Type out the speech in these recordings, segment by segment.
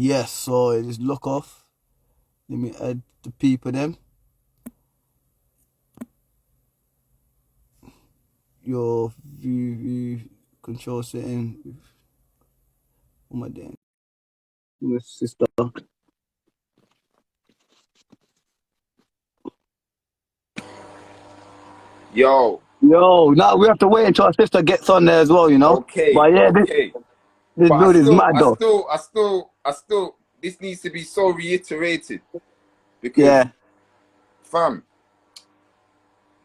Yes, so just look off. Let me add the people them. Your view control setting. Oh my damn. My sister. Yo, Yo, now we have to wait until our sister gets on there as well, you know. okay, But yeah, okay. this But I build is still, mad I though. still, I still, I still, this needs to be so reiterated because, Yeah. fam,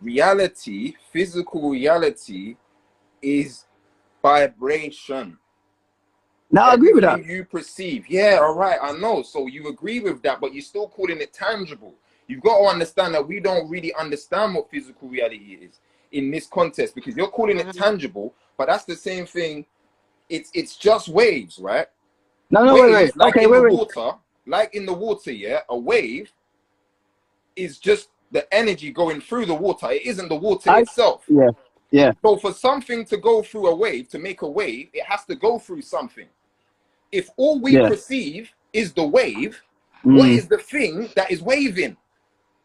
reality, physical reality is vibration. Now I agree with that. Everything you perceive. Yeah, all right, I know. So you agree with that, but you're still calling it tangible. You've got to understand that we don't really understand what physical reality is in this context because you're calling it Mhm. tangible, but that's the same thing. It's just waves, right? No, no, wait, wait. Waves, like Okay, in the wait, wait. water, yeah, a wave is just the energy going through the water. It isn't the water I itself. yeah, yeah, So for something to go through a wave, to make a wave, it has to go through something. If all we yeah. perceive is the wave, what Mm. is the thing that is waving?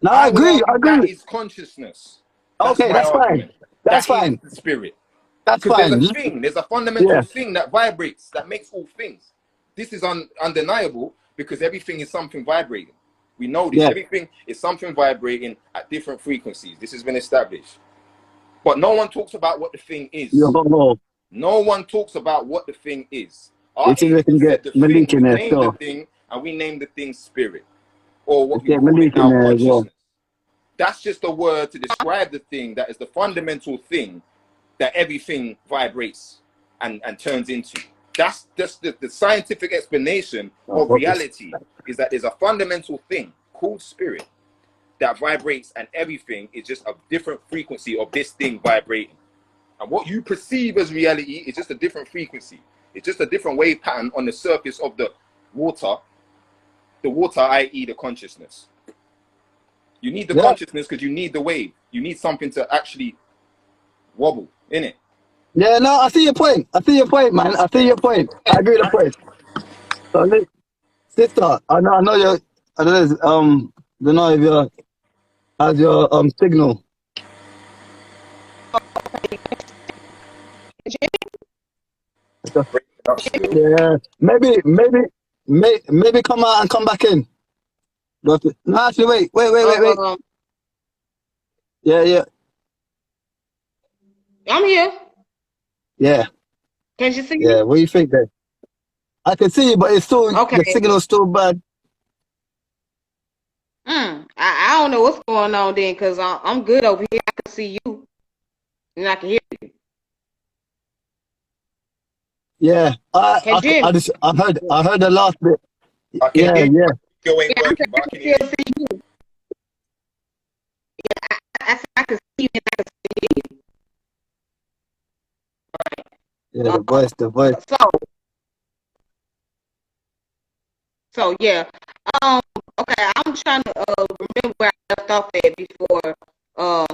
No, I I would agree. I argue that agree. is consciousness. That's Okay, my that's fine. argument. That's That is fine. the spirit. That's Because there's a fine. thing, there's a fundamental Yeah, thing that vibrates, that makes all things. This is undeniable because everything is something vibrating. We know this. yeah. Everything is something vibrating at different frequencies. This has been established. But no one talks about what the thing Yo, is. No one talks about what the thing is. Our it's if we angel can said get the thing, Malik in we've there named the still. thing, and we named the thing spirit, or what Let's we get call it Malik in now, there as well. consciousness. That's just a word to describe the thing that is the fundamental thing that everything vibrates and turns into. That's just the scientific explanation Oh, of focus. reality is that there's a fundamental thing called spirit that vibrates and everything is just a different frequency of this thing vibrating. And what you perceive as reality is just a different frequency. It's just a different wave pattern on the surface of the water, i.e. the consciousness. You need the Yeah, consciousness because you need the wave. You need something to actually wobble in it. yeah. No, I see your point. I see your point, man. I see your point. I agree with the point. So, sister, I know you're. I don't know. Don't know if you're has your signal. Break it up still. Yeah, maybe come out and come back in. No, actually, wait. Um, Yeah, yeah, I'm here. yeah, Can you see yeah. me? What do you think then? I can see you, but it's still your Okay. signal's still bad. I don't know what's going on then, cause I'm good over here. I can see you and I can hear you. Yeah, Can you hear me? I heard the last bit. I can Yeah, hear you, yeah, but you ain't Yeah, I working, but I can can hear still you. see you. I can see you and I can see you. yeah. Uh, The voice. so yeah. Um, okay, I'm trying to remember where I left off at before um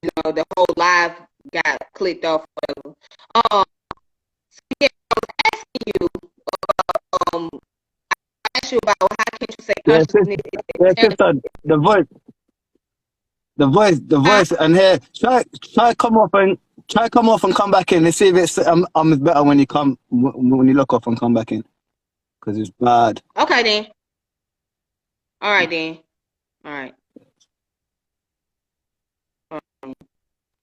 the whole live got clicked off. Whatever. Um, yeah, asking you um I asked you about how can you say Yeah, consciousness yeah, is sister. The voice, and here try come off and come back in. Let's see if it's better when you when you look off and come back in because it's bad. okay then. All right then. All right.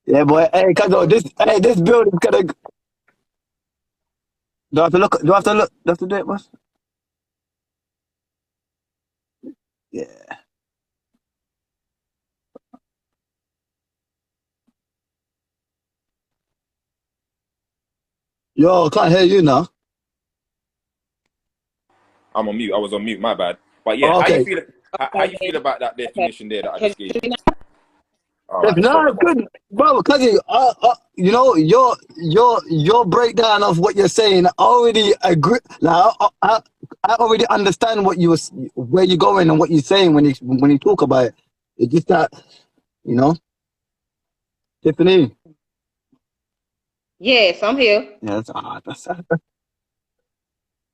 Yeah, boy. Hey, cause this build is gonna. Do I have to look? Do I have to look? Do I have to do it, boss? Yeah. Yo, I can't hear you now. I'm on mute. I was on mute. My bad. But yeah, Oh, how you okay. feel? How Okay you then. feel about that Okay. definition there that I Can just gave you you? hear me All If right. no, So it's good, bro. Cause you know, your breakdown of what you're saying, I already agree. Like, I already understand what where you're going and what you're saying when you talk about it. It's just that, you know, Tiffany. now? Yes, I'm here. Yeah,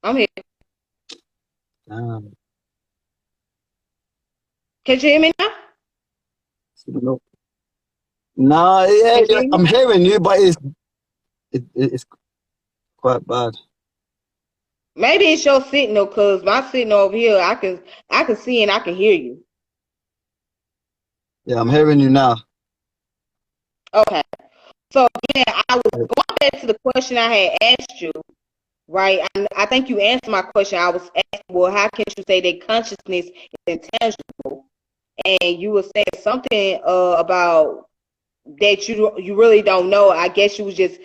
I'm here. Um, Can you hear me now? no, nah, yeah, Can you yeah, hear me? I'm hearing you, but it's quite bad. Maybe it's your signal, cause my signal over here, I can see and I can hear you. Yeah, I'm hearing you now. Okay. So yeah, I was going back to the question I had asked you, right? I think you answered my question. I was asking, well, how can you say that consciousness is intangible? And you were saying something about that you really don't know. I guess you was just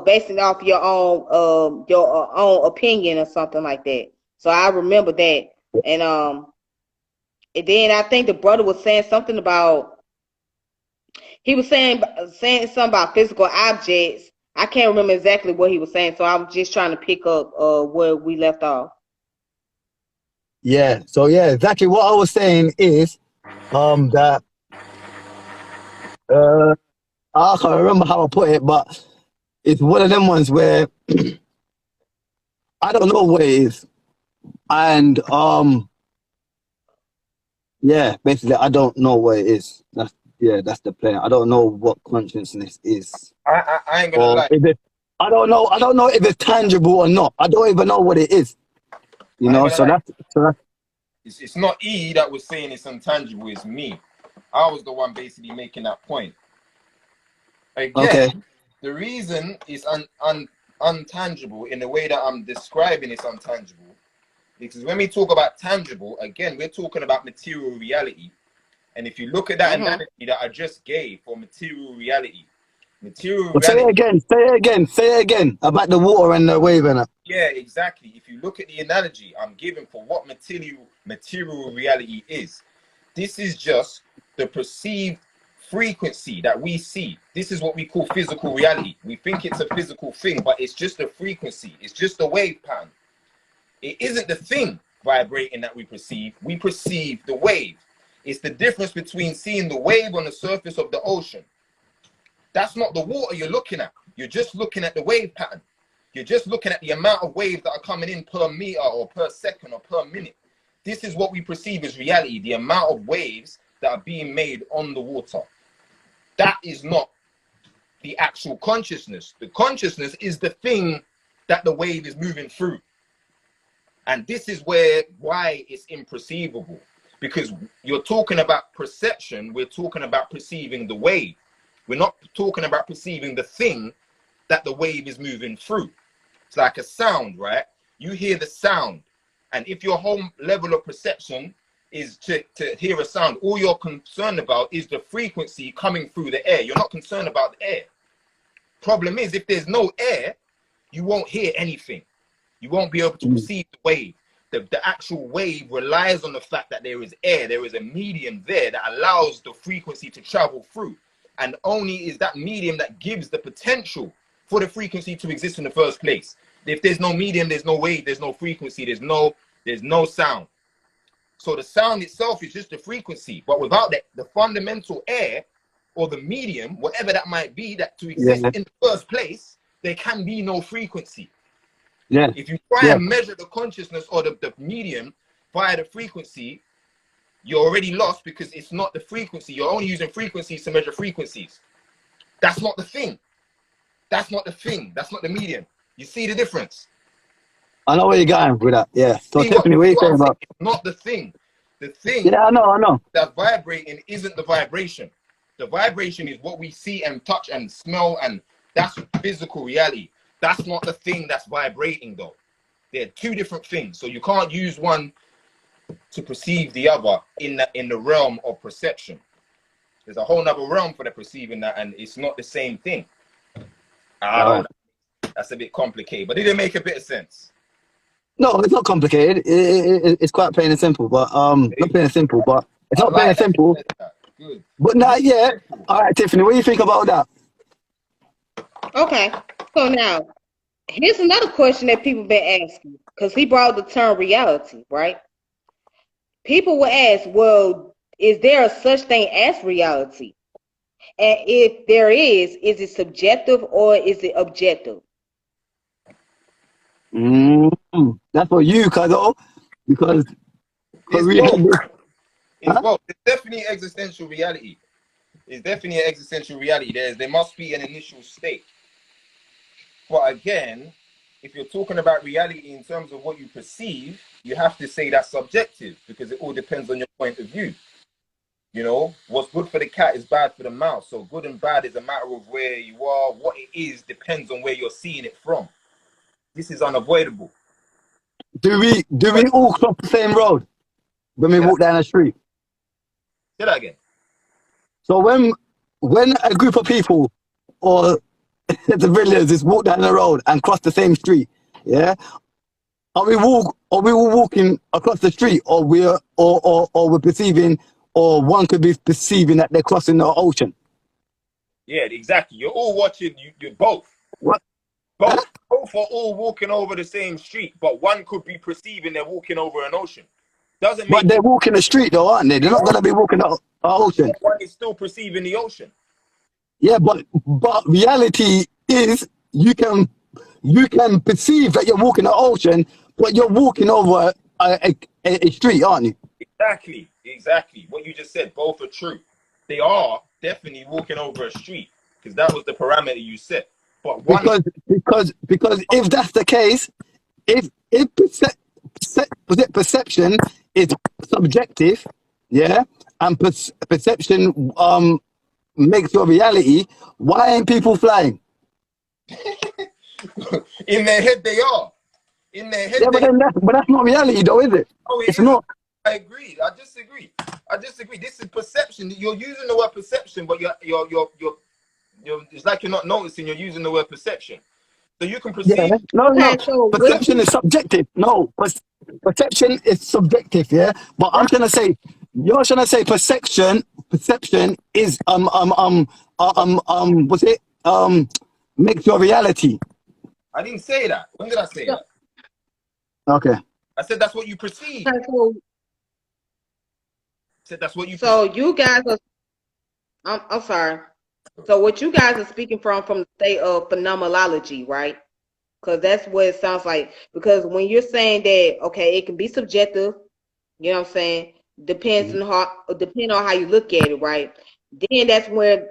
basing off your own opinion or something like that. So I remember that, and then I think the brother was saying something about he was saying something about physical objects. I can't remember exactly what he was saying, so I'm just trying to pick up where we left off. Yeah, so yeah, exactly what I was saying is that uh I can't remember how I put it, but it's one of them ones where I don't know what it is. And yeah, basically I don't know what it is. That's the plan. I don't know what consciousness is. I ain't gonna Or lie. if it I don't know if it's tangible or not. I don't even know what it is. You I ain't know, gonna lie. so that's It's not E that was saying it's intangible. It's me. I was the one basically making that point. okay. Again, the reason it's untangible in the way that I'm describing it's untangible, because when we talk about tangible, again, we're talking about material reality. And if you look at that Mhm. analogy that I just gave for material Well, say it reality, again, say it again, say it again about the water and the wave and that. yeah, exactly. If you look at the analogy I'm giving for what material reality is, this is just the perceived frequency that we see. This is what we call physical reality. We think it's a physical thing, but it's just a frequency. It's just a wave pattern. It isn't the thing vibrating that we perceive. We perceive the wave. It's the difference between seeing the wave on the surface of the ocean. That's not the water you're looking at. You're just looking at the wave pattern. You're just looking at the amount of waves that are coming in per meter or per second or per minute. This is what we perceive as reality, the amount of waves that are being made on the water. That is not the actual consciousness. The consciousness is the thing that the wave is moving through. And this is why it's imperceivable. Because you're talking about perception, we're talking about perceiving the wave. We're not talking about perceiving the thing that the wave is moving through. It's like a sound, right? You hear the sound. And if your whole level of perception is to hear a sound, all you're concerned about is the frequency coming through the air. You're not concerned about the air. Problem is, if there's no air, you won't hear anything. You won't be able to Mm. perceive the wave. The actual wave relies on the fact that there is air. There is a medium there that allows the frequency to travel through. And only is that medium that gives the potential for the frequency to exist in the first place. If there's no medium, there's no wave, there's no frequency, there's no sound. So the sound itself is just the frequency. But without the fundamental air or the medium, whatever that might be, that to exist Yeah, in the first place, there can be no frequency. yeah, If you try yeah, and measure the consciousness or the medium via the frequency, you're already lost because it's not the frequency. You're only using frequencies to measure frequencies. That's not the thing. That's not the thing. That's not the medium. You see the difference? I know where you're going with that. Yeah. So See Tiffany, this what is are you what saying I'm saying. about? It's not the thing. The thing Yeah, I know. that's vibrating isn't the vibration. The vibration is what we see and touch and smell, and that's physical reality. That's not the thing that's vibrating, though. They're two different things. So you can't use one to perceive the other in the realm of perception. There's a whole nother realm for the perceiving that, and it's not the same thing. I All don't right. know. That's a bit complicated, but it didn't make a bit of sense. No, it's not complicated. It's quite plain and simple. But not plain and simple, but it's I not plain and like that you simple. said that. Good. But not yet. All right, Tiffany, what do you think about that? Okay. So now, here's another question that people been asking because he brought the term reality, right? People will ask, well, is there a such thing as reality? And if there is it subjective or is it objective? That's for you, Cuzzo. because It's we had both. this. It's Huh? both. It's definitely existential reality. It's definitely an existential reality. There must be an initial state. But again, if you're talking about reality in terms of what you perceive, you have to say that's subjective because it all depends on your point of view. You know, what's good for the cat is bad for the mouse. So good and bad is a matter of where you are. What it is depends on where you're seeing it from. This is unavoidable. Do we But all cross the same road when we say that, walk down the street? say that again. So when a group of people or the villagers just walk down the road and cross the same street, yeah, are we all walking across the street, or we're perceiving, or one could be perceiving that they're crossing the ocean? Yeah, exactly. You're all watching. You're both. What? Huh? Both are all walking over the same street, but one could be perceiving they're walking over an ocean. Doesn't But make they're it. walking the street though, aren't they? They're They not are, gonna be walking the ocean. but one is still perceiving the ocean. Yeah, but reality is you can perceive that you're walking the ocean, but you're walking over a street, aren't you? Exactly. What you just said, both are true. They are definitely walking over a street because that was the parameter you set. But one, Because if that's the case, if perception is subjective, yeah, and perception makes your reality, why ain't people flying? in their head, they are. In their head, Yeah, but they. then that's not reality though, is it? Oh, it It's isn't. not. I agree. I disagree. I disagree. This is perception. You're using the word perception, but it's like you're not noticing. You're using the word perception. So you can Yeah, perceive. no. Okay, so what Perception you is subjective. No, perception is subjective. Yeah, but I'm Right. trying to say, you're trying to say perception. Perception is what's it makes your reality. I didn't say that. When did I say so, that? Okay. I said that's what you perceive. okay, so, I said that's what you perceive. so you guys are. I'm sorry. So what you guys are speaking from the state of phenomenology, right? Because that's what it sounds like. Because when you're saying that, okay, it can be subjective, you know what I'm saying? Mhm. Depend on how you look at it, right? Then that's where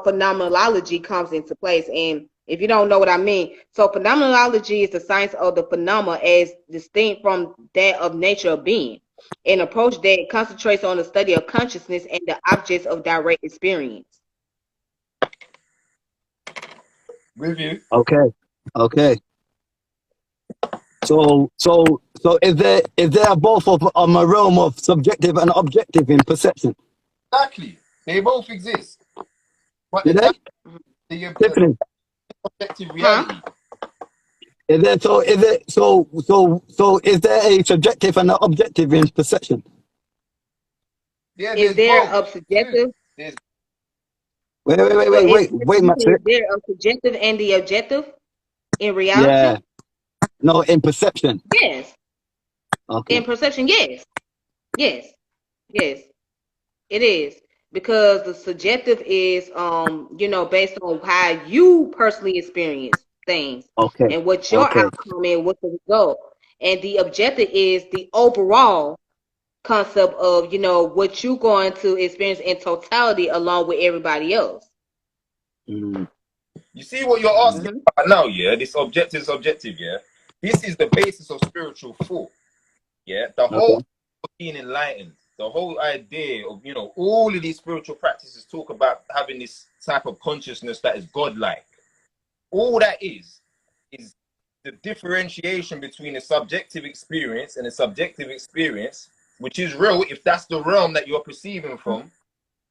phenomenology comes into place. And if you don't know what I mean, so phenomenology is the science of the phenomena as distinct from that of nature of being, an approach that concentrates on the study of consciousness and the objects of direct experience. With you. Okay. Okay. So is there both of a realm of subjective and objective in perception? Exactly. They both exist. But Do they? the Tiffany, objective Huh? reality. is there so is there a subjective and an objective in perception? Yeah, Is there's there both. a Two. subjective? There's So is Wait, you said, Matt. is there a subjective and the objective in Yeah. reality? No, in perception. Yes. Okay. In perception, yes. Yes. Yes. It is. Because the subjective is based on how you personally experience things Okay. and what your Okay. outcome and what's the result. And the objective is the overall concept of, what you're going to experience in totality along with everybody else. Mm, you see what you're asking Hmm. about now, yeah? This objective subjective, yeah. This is the basis of spiritual thought. Yeah. The whole okay. being enlightened, the whole idea of all of these spiritual practices talk about having this type of consciousness that is godlike. All that is the differentiation between a subjective experience and a subjective experience, which is real if that's the realm that you're perceiving from,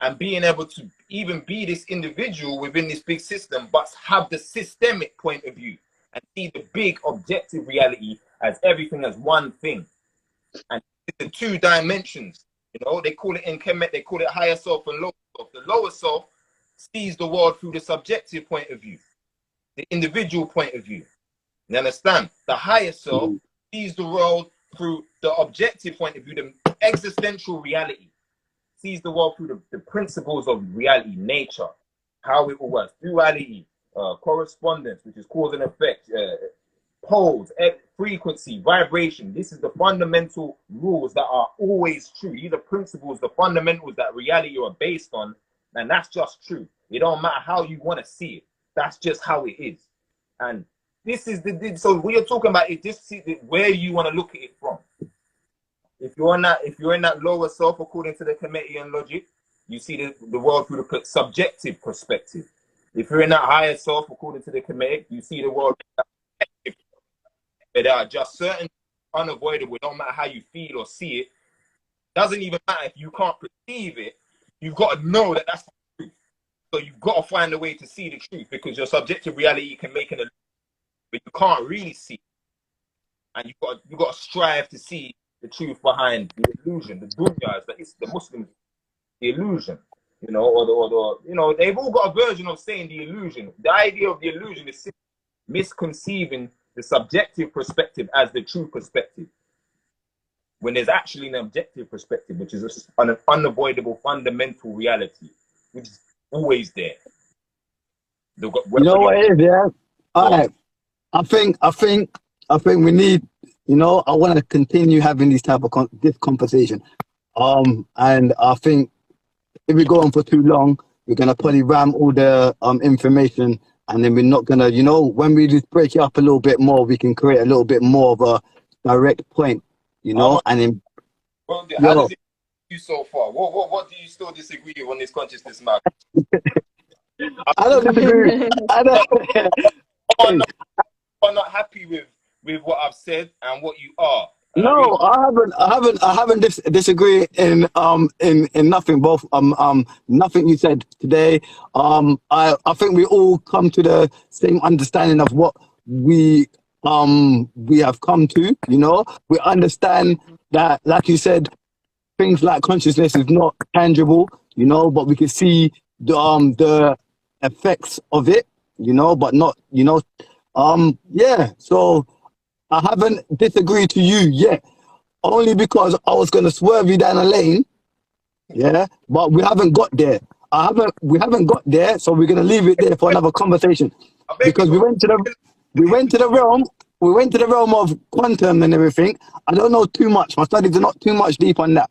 and being able to even be this individual within this big system, but have the systemic point of view and see the big objective reality as everything as one thing. And the two dimensions, they call it in Kemet, they call it higher self and lower self. The lower self sees the world through the subjective point of view, the individual point of view. You understand? The higher self Mm, sees the world through the objective point of view, the existential reality, sees the world through the principles of reality, nature, how it all works, duality, correspondence, which is cause and effect, poles, frequency, vibration. This is the fundamental rules that are always true. These are principles, the fundamentals that reality are based on, and that's just true. It don't matter how you want to see it. That's just how it is. And this is so what you're talking about is just see where you want to look at it from. If you're in that lower self, according to the committee and logic, you see the world through the subjective perspective. If you're in that higher self, according to the committee, you see the world. But there are just certain unavoidable. No matter how you feel or see it, doesn't even matter if you can't perceive it. You've got to know that that's the truth. So you've got to find a way to see the truth, because your subjective reality can make an illusion, but you can't really see it. And you've got to strive to see the truth behind the illusion. The dunya is that it's the Muslims, the illusion, you know, or you know, they've all got a version of saying the illusion. The idea of the illusion is misconceiving the subjective perspective as the true perspective, when there's actually an objective perspective, which is an unavoidable fundamental reality, which is always there. You know what it is, yeah? All right. I think we need, you know, I want to continue having these type of this conversation. And I think if we go on for too long, we're gonna probably ram all the information, and then we're not gonna, you know, when we just break it up a little bit more, we can create a little bit more of a direct point, you know. And then, well, how does it you so far? What do you still disagree with on this consciousness map? I don't disagree. I don't. I'm not happy with what I've said and what you are. No, I haven't disagree in nothing. Both nothing you said today. I think we all come to the same understanding of what we have come to. You know, we understand that, like you said, things like consciousness is not tangible. You know, but we can see the effects of it. You know, but not, you know, yeah. So I haven't disagreed to you yet, only because I was gonna swerve you down a lane, yeah. But we haven't got there. We haven't got there, so we're gonna leave it there for another conversation, because we went to the realm of quantum and everything. I don't know too much. My studies are not too much deep on that,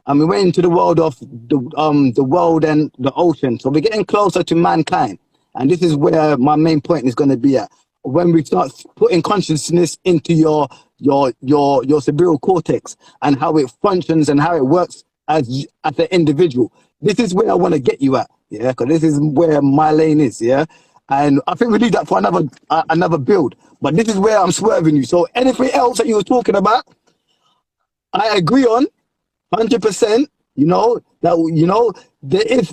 and we went into the world of the world and the ocean. So we're getting closer to mankind, and this is where my main point is going to be at. When we start putting consciousness into your cerebral cortex and how it functions and how it works as an individual, this is where I want to get you at, yeah, because this is where my lane is, yeah. And I think we need that for another build. But this is where I'm swerving you. So anything else that you were talking about, I agree on 100%. You know that, you know, there is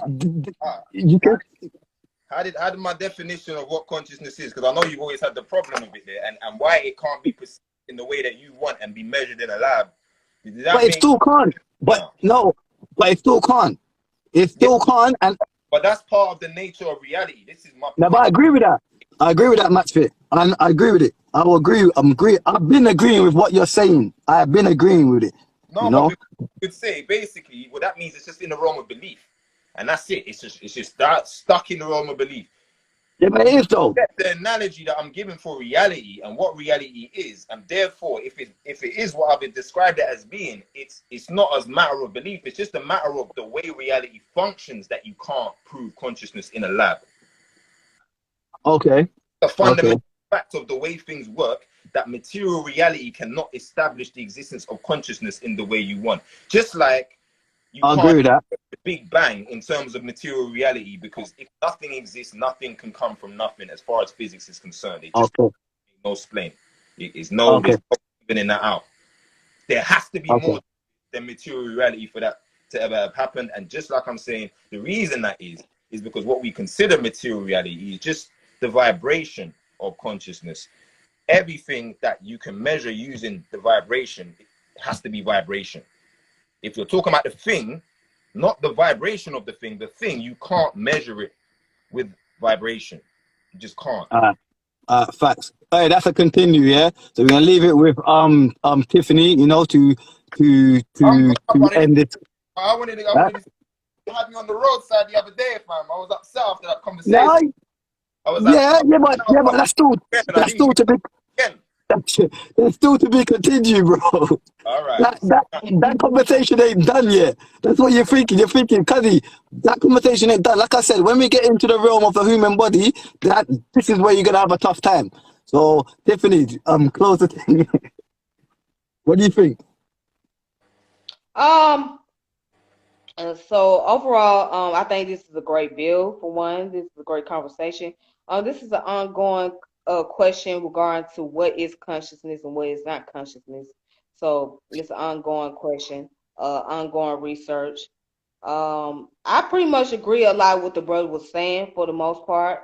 you can. How did my definition of what consciousness is? Because I know you've always had the problem with it there, and why it can't be perceived in the way that you want and be measured in a lab. But it still can't. But no, but it still can't. It still can't. And but that's part of the nature of reality. This is my. No, but I agree with that. I agree with that, MatchFit. And I agree with it. I will agree. I've been agreeing with what you're saying. I have been agreeing with it. No, you know? but we could say basically what that means is just in the realm of belief. And that's it. It's just that stuck in the realm of belief. Yeah, but it is though. That's the analogy that I'm giving for reality and what reality is, and therefore, if it is what I've described it as being, it's not as matter of belief. It's just a matter of the way reality functions that you can't prove consciousness in a lab. Okay. The fundamental fact of the way things work, that material reality cannot establish the existence of consciousness in the way you want. Just like you I can't agree with that. the Big Bang in terms of material reality, because if nothing exists, nothing can come from nothing as far as physics is concerned. It just no explain. There's no evening that out. There has to be more than material reality for that to ever have happened. And just like I'm saying, the reason that is because what we consider material reality is just the vibration of consciousness. Everything that you can measure using the vibration, it has to be vibration. If you're talking about the thing, not the vibration of the thing you can't measure it with vibration. You just can't. Facts. Hey, that's a continue, yeah. So we're gonna leave it with Tiffany, you know, to end it. I wanted to you had me on the roadside the other day, fam. I was upset after that conversation. No, but that's still to be. That's still to be continued, bro. All right. That conversation ain't done yet. That's what you're thinking. You're thinking, Cuddy, that conversation ain't done. Like I said, when we get into the realm of the human body, this is where you're gonna have a tough time. So Tiffany, close the thing. What do you think? Um, so overall, I think this is a great bill for one. This is a great conversation. This is an ongoing question regarding to what is consciousness and what is not consciousness. So it's an ongoing question, ongoing research. I pretty much agree a lot with what the brother was saying for the most part.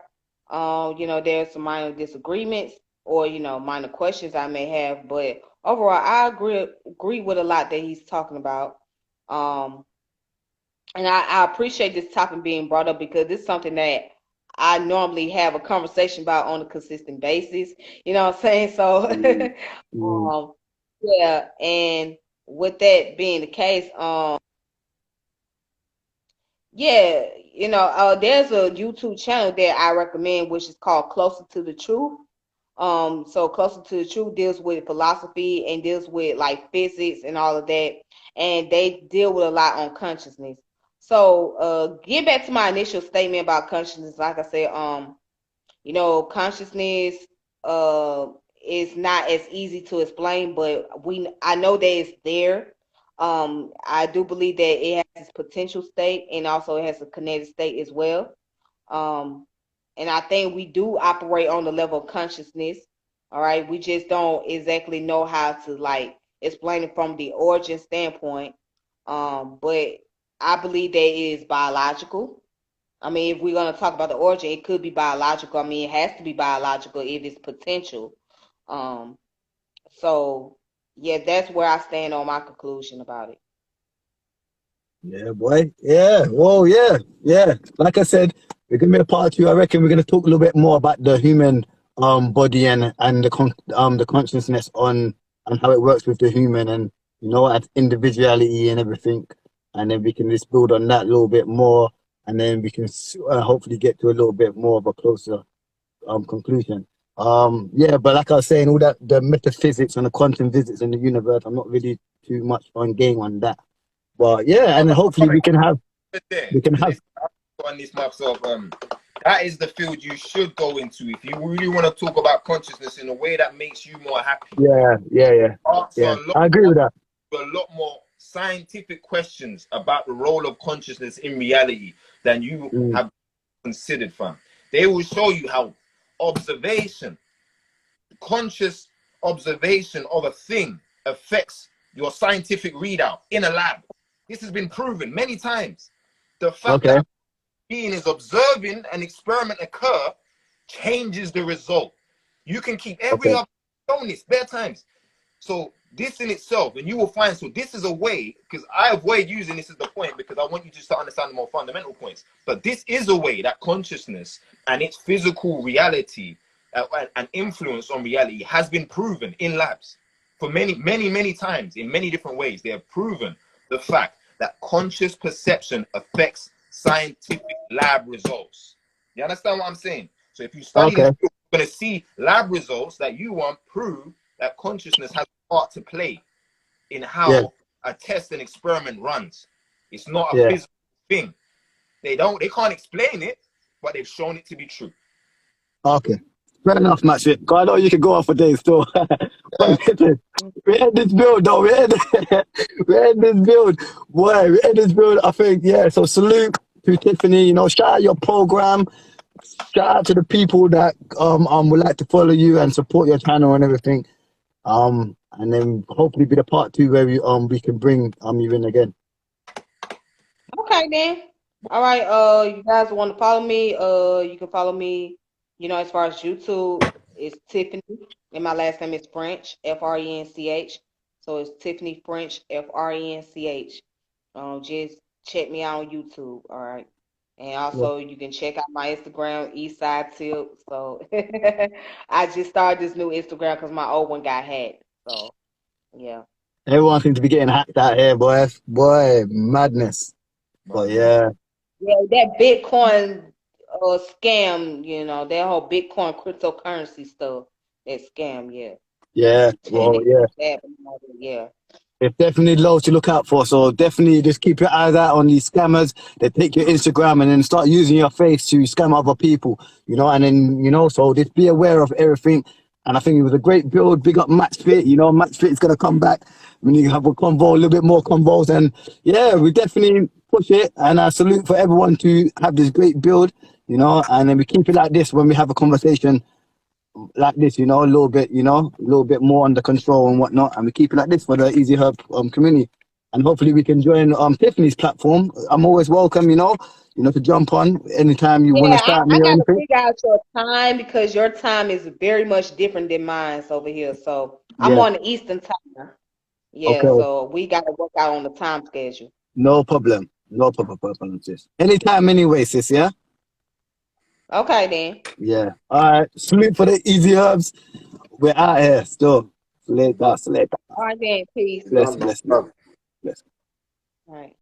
There's some minor disagreements or minor questions I may have, but overall, I agree with a lot that he's talking about. Um, and I appreciate this topic being brought up because this is something that I normally have a conversation about on a consistent basis. You know what I'm saying? So, Mm, mm. um, yeah. And with that being the case, yeah, there's a YouTube channel that I recommend, which is called Closer to the Truth. So Closer to the Truth deals with philosophy and deals with like physics and all of that, and they deal with a lot on consciousness. So, get back to my initial statement about consciousness. Like I said, consciousness uh is not as easy to explain, but I know that it's there. I do believe that it has its potential state and also it has a kinetic state as well. Um, and I think we do operate on the level of consciousness. All right, we just don't exactly know how to like explain it from the origin standpoint. But I believe that it is biological. I mean, if we're going to talk about the origin, it could be biological. I mean, it has to be biological if it's potential. Um, so, yeah, that's where I stand on my conclusion about it. Yeah, boy. Yeah. Whoa. Yeah. Yeah. Like I said, we're gonna be a part two. I reckon we're gonna talk a little bit more about the human body and the consciousness on and how it works with the human and at individuality and everything, and then we can just build on that a little bit more, and then we can hopefully get to a little bit more of a closer conclusion. Yeah, but like I was saying, all that the metaphysics and the quantum physics in the universe, I'm not really too much on game on that. But yeah, and All hopefully right. we can have Listen, on this myself. That is the field you should go into if you really want to talk about consciousness in a way that makes you more happy. Answer yeah. I agree with that. a lot more scientific questions about the role of consciousness in reality than you Mm, have considered, fam. They will show you how observation, conscious observation of a thing affects your scientific readout in a lab. This has been proven many times. The fact okay, that being is observing an experiment occur changes the result. You can keep every okay, other shown this bare times. So this in itself, and you will find, so this is a way, because I avoid using this as the point because I want you just to understand the more fundamental points. But this is a way that consciousness and its physical reality and influence on reality has been proven in labs for many, many, many times in many different ways. They have proven the fact that conscious perception affects scientific lab results. You understand what I'm saying? So if you study this, okay, you're going to see lab results that you want prove that consciousness has a part to play in yeah, how a test and experiment runs. It's not a yeah. physical thing. They can't explain it, but they've shown it to be true. Okay. Fair enough, MatchFit. God, I know you can go off for days still. Yeah. But we end this build though. We end this build. Boy, we end this build. I think, yeah. So salute to Tiffany. Shout out your program. Shout out to the people that would like to follow you and support your channel and everything. And then hopefully be the part two where we can bring you in again. Okay, then. All right. You guys want to follow me? You can follow me. As far as YouTube, it's Tiffany, and my last name is French, French. So it's Tiffany French, French. Just check me out on YouTube. All right. And Yeah. also, you can check out my Instagram, Eastside Tip. So I just started this new Instagram because my old one got hacked. So yeah. Everyone seems to be getting hacked out here, boy. Boy, madness. But Man, yeah. Yeah, that Bitcoin scam, that whole Bitcoin cryptocurrency stuff, that scam, yeah. Yeah, They well, didn't yeah. catch that, but yeah. There's definitely loads to look out for. So definitely just keep your eyes out on these scammers. They take your Instagram and then start using your face to scam other people, you know, and then, you know, so just be aware of everything. And I think it was a great build. Big up MatchFit, you know, MatchFit is going to come back. We need to have a convo, a little bit more convos. And yeah, we definitely push it. And I salute for everyone to have this great build, you know, and then we keep it like this when we have a conversation like this, you know, a little bit, you know, a little bit more under control and whatnot, and we keep it like this for the Easy Herb community. And hopefully we can join Tiffany's platform. I'm always welcome, you know, to jump on anytime you want to Yeah, start I me or got to anything. figure out your time because your time is very much different than mine over here. So I'm Yeah. on the Eastern time. Yeah, Okay. so we got to work out on the time schedule. No problem. No problem, sis. Anytime anyway, sis, yeah? Okay, then. Yeah. All right. Salute for the Easy Herbs. We're out here still. Later. All right, then. Peace. Bless, Love, bless, love. bless. All right.